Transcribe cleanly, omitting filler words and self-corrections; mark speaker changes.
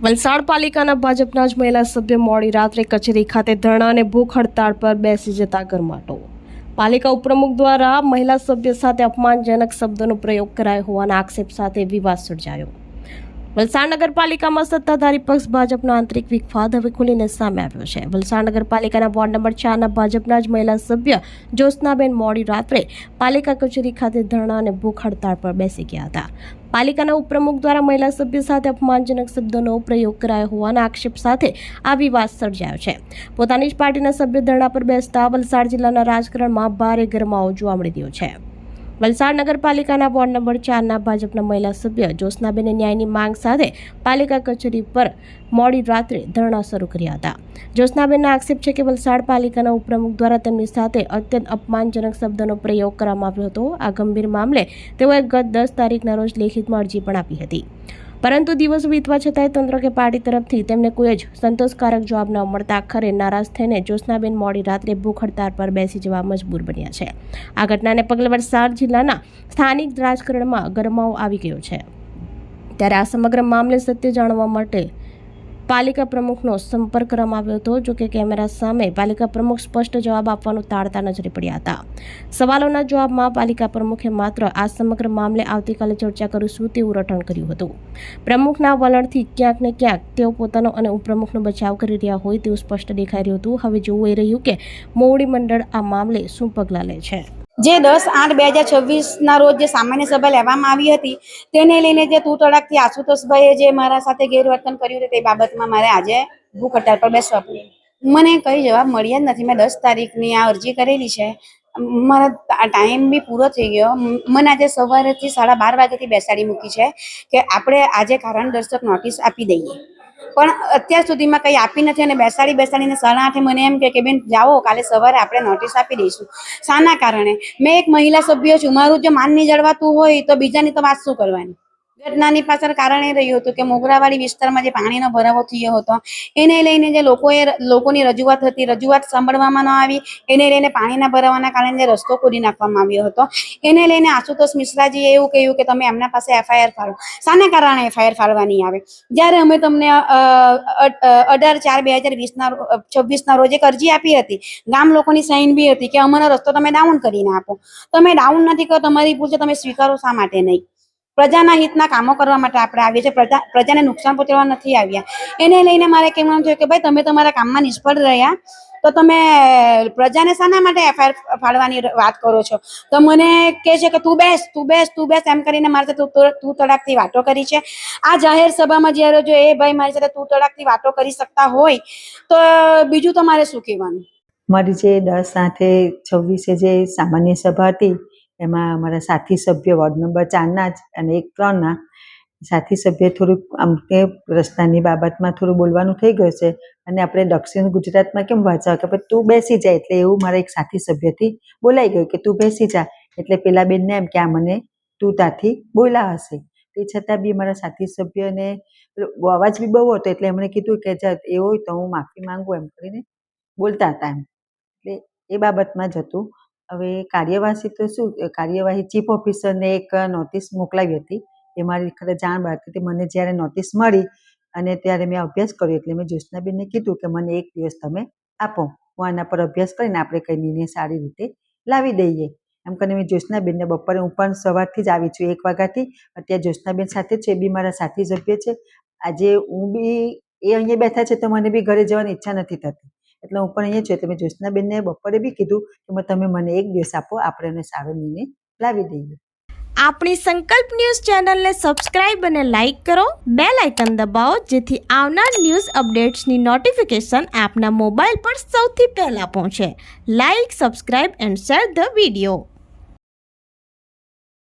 Speaker 1: વલસાડ પાલિકાના ભાજપના જ મહિલા સભ્ય મોડી રાત્રે કચેરી ખાતે ધરણા અને ભૂખ હડતાળ પર બેસી જતા ગરમાટો. પાલિકા ઉપપ્રમુખ દ્વારા મહિલા સભ્ય સાથે અપમાનજનક શબ્દોનો પ્રયોગ કરાયો હોવાના આક્ષેપ સાથે વિવાદ સર્જાયો. વલસાડ નગરપાલિકામાં સત્તાધારી પક્ષ ભાજપનો આંતરિક વિવાદ હવે ખુલીને સામે આવ્યો છે. વલસાડ નગરપાલિકાના વોર્ડ નંબર 4ના ભાજપના જ મહિલા સભ્ય જ્યોત્સનાબેન મોડી રાત્રે પાલિકા કચેરી ખાતે ધરણા અને ભૂખ હડતાળ પર બેસી ગયા હતા. પાલિકાના ઉપપ્રમુખ દ્વારા મહિલા સભ્ય સાથે અપમાનજનક શબ્દોનો પ્રયોગ કરાયો હોવાના આક્ષેપ સાથે આ વિવાદ સર્જાયો છે. પોતાની જ પાર્ટીના સભ્ય ધરણા પર બેસતા વલસાડ જિલ્લાના રાજકારણમાં ભારે ગરમાવો જોવા મળી રહ્યો છે. વલસાડ નગરપાલિકાના વોર્ડ નંબર 4ના ભાજપના મહિલા સભ્ય જ્યોત્સનાબેને ન્યાયની માંગ સાથે પાલિકા કચેરી પર મોડી રાત્રે ધરણા શરૂ કર્યા હતા. જ્યોત્સનાબેનના આક્ષેપ છે કે વલસાડ પાલિકાના ઉપપ્રમુખ દ્વારા તેમની સાથે અત્યંત અપમાનજનક શબ્દોનો પ્રયોગ કરવામાં આવ્યો હતો. આ ગંભીર મામલે તેઓએ ગત 10 તારીખના રોજ લેખિતમાં અરજી પણ આપી હતી, પરંતુ દિવસો વીતવા છતાંય તંત્ર કે પાર્ટી તરફથી તેમને કોઈ જ સંતોષકારક જવાબ ન મળતા આખરે નારાજ થઈને જ્યોત્સનાબેન મોડી રાત્રે ભૂખ હડતાળ પર બેસી જવા મજબૂર બન્યા છે. આ ઘટનાને પગલે વલસાડ જિલ્લાના સ્થાનિક રાજકારણમાં ગરમાવો આવી ગયો છે. ત્યારે આ સમગ્ર મામલે સત્ય જાણવા માટે પાલિકા પ્રમુખનો સંપર્ક કરવામાં આવ્યો હતો. જોકે કેમેરા સામે પાલિકા પ્રમુખ સ્પષ્ટ જવાબ આપવાનું ટાળતા નજરે પડ્યા હતા. સવાલોના જવાબમાં પાલિકા પ્રમુખે માત્ર આ સમગ્ર મામલે આવતીકાલે ચર્ચા કરીશું તેવું રટણ કર્યું હતું. પ્રમુખના વલણથી ક્યાંક ને ક્યાંક તેઓ પોતાનો અને ઉપપ્રમુખનો બચાવ કરી રહ્યા હોય તેવું સ્પષ્ટ દેખાઈ રહ્યું હતું. હવે જોવું એ રહ્યું કે મોવડી મંડળ આ મામલે શું પગલાં લે છે.
Speaker 2: જે 10/8/2026ના રોજ જે સામાન્ય સભા લેવામાં આવી હતી તેને લઈને જે તું તડાકથી આશુતોષભાઈએ જે મારા સાથે ગેરવર્તન કર્યું તે બાબતમાં મારે આજે ભૂખ હડતાળ પર બેસવા પડ્યું. મને કઈ જવાબ મળ્યા જ નથી. મેં 10 તારીખની આ અરજી કરેલી છે. મારા ટાઈમ બી પૂરો થઈ ગયો. મને આજે સવારેથી 12:30 વાગ્યાથી બેસાડી મૂકી છે કે આપણે આજે કારણદર્શક નોટિસ આપી દઈએ, પણ અત્યાર સુધીમાં કંઈ આપી નથી. અને બેસાડીને 8:30 મને એમ કે બેન જાઓ, કાલે સવારે આપણે નોટિસ આપી દઈશું. શાના કારણે? મેં એક મહિલા સભ્ય છું. મારું જો માન નહીં જળવાતું હોય તો બીજાની તો વાત શું કરવાની. ઘટનાની પાછળ કારણ એ રહ્યું હતું કે મોગરાવાડી વિસ્તારમાં જે પાણીનો ભરાવો થયો હતો એને લઈને જે લોકોની રજૂઆત હતી, રજૂઆત સાંભળવામાં ન આવી. એને લઈને પાણીના ભરાવાના કારણે જે રસ્તો ખોદી નાખવામાં આવ્યો હતો એને લઈને આશુતોષ મિશ્રાજીએ એવું કહ્યું કે તમે એમના પાસે FIR ફાળો. શાને કારણે FIR ફાળવાની આવે? જ્યારે અમે તમને 18/4/2026ના રોજ એક અરજી આપી હતી, ગામ લોકોની સાઇન બી હતી કે અમારો રસ્તો તમે ડાઉન કરીને આપો. તમે ડાઉન નથી કરો, તમારી ભૂલ છે, તમે સ્વીકારો શા માટે નહીં? પ્રજાના હિતના કામો કરવા માટે આપણે આવીએ છીએ, પ્રજાને નુકસાન પહોંચાડવા નથી આવ્યા. એને લઈને મારે કહેવાનું છે કે ભાઈ તમે તમારા કામમાં નિષ્ફળ રહ્યા તો તમે પ્રજાને શાના માટે FIR ફાળવાની વાત કરો છો? તો મને કહે છે કે તું બેસ એમ કરીને મારી સાથે તું તડાકથી વાતો કરી છે. આ જાહેર સભામાં જ્યારે જો એ ભાઈ મારી સાથે તું તડાકથી વાતો કરી શકતા હોય તો બીજું તો મારે શું કહેવાનું?
Speaker 3: મારી જે 10/8/26 જે સામાન્ય સભા હતી એમાં અમારા સાથી સભ્ય વોર્ડ નંબર 4ના જ અને 1-3ના સાથી સભ્ય થોડુંક અમને રસ્તાની બાબતમાં થોડું બોલવાનું થઈ ગયું છે. અને આપણે દક્ષિણ ગુજરાતમાં કેમ વાંચાવ કે ભાઈ તું બેસી જાય, એટલે એવું મારા એક સાથી સભ્યથી બોલાઈ ગયું કે તું બેસી જા. એટલે પેલા બેનને એમ કે આ મને તું ત્યાંથી બોલા હશે. તે છતાં બી મારા સાથી સભ્યને અવાજ બી બહુ હતો, એટલે એમણે કીધું કે જા એવું હોય તો હું માફી માંગુ એમ કરીને બોલતા હતા એમ. એટલે એ બાબતમાં જ હતું. હવે કાર્યવાહી તો શું, કાર્યવાહી ચીફ ઓફિસરને એક નોટિસ મોકલાવી હતી. એ મારી ખરે જાણ બહાર હતી. મને જ્યારે નોટિસ મળી અને ત્યારે મેં અભ્યાસ કર્યો એટલે મેં જ્યોત્સનાબેનને કીધું કે મને 1 દિવસ તમે આપો, હું આના પર અભ્યાસ કરીને આપણે કંઈ નિર્ણય સારી રીતે લાવી દઈએ એમ કરીને મેં જ્યોત્સનાબેનને બપોરે, હું પણ સવારથી જ આવી છું 1 વાગ્યાથી. અત્યારે જ્યોત્સનાબેન સાથે છે, એ બી મારા સાથી સભ્ય છે. આજે હું બી એ અહીંયા બેઠા છે તો મને બી ઘરે જવાની ઈચ્છા નથી થતી, એટલે હું પણ અહીંયા છું. એટલે મેં જ્યોત્સનાબેનને બપોરે બી કીધું કે તમે મને 1 દિવસ આપો, આપણે એને સારો નિર્ણય લાવી દઈએ.
Speaker 1: આપણી સંકલ્પ ન્યૂઝ ચેનલને સબસ્ક્રાઇબ અને લાઇક કરો, બેલ આઇકન દબાવો, જેથી આવનાર ન્યૂઝ અપડેટ્સની નોટિફિકેશન આપના મોબાઈલ પર સૌથી પહેલા પહોંચે. Like, subscribe and share the video.